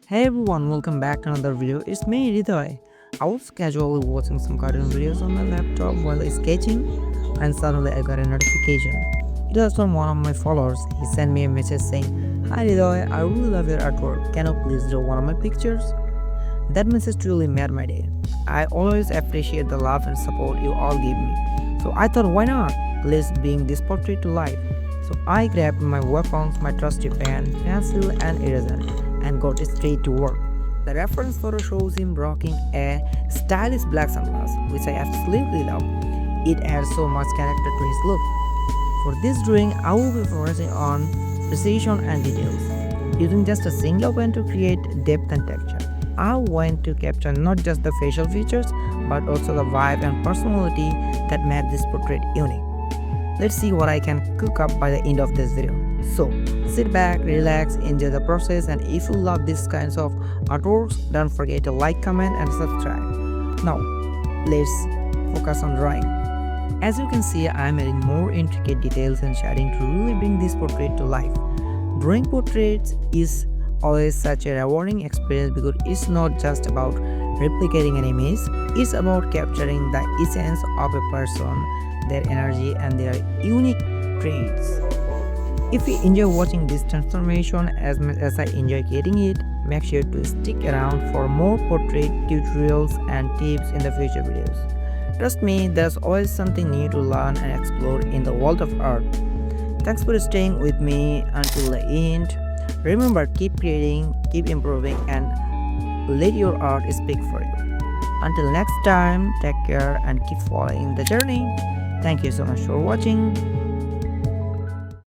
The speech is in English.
Hey everyone, welcome back to another video. It's me, Ridoy. I was casually watching some cartoon videos on my laptop while sketching, and suddenly I got a notification. It was from one of my followers. He sent me a message saying, "Hi Ridoy, I really love your artwork. Can you please draw one of my pictures?" That message truly made my day. I always appreciate the love and support you all give me. So I thought, why not? Let's bring this portrait to life. So I grabbed my weapons, my trusty pen, pencil and eraser and got straight to work. The reference photo shows him rocking a stylish black sunglass, which I absolutely love. It adds so much character to his look. For this drawing, I will be focusing on precision and details, using just a single pen to create depth and texture. I want to capture not just the facial features, but also the vibe and personality that make this portrait unique. Let's see what I can cook up by the end of this video. So, sit back, relax, enjoy the process, and if you love these kinds of artworks, don't forget to like, comment and subscribe. Now, let's focus on drawing. As you can see, I am adding more intricate details and shading to really bring this portrait to life. Drawing portraits is always such a rewarding experience because it's not just about replicating an image, it's about capturing the essence of a person, their energy and their unique traits. If you enjoy watching this transformation as much as I enjoy creating it, make sure to stick around for more portrait tutorials and tips in the future videos. Trust me, there's always something new to learn and explore in the world of art. Thanks for staying with me until the end. Remember, keep creating, keep improving, and let your art speak for you. Until next time, take care and keep following the journey. Thank you so much for watching.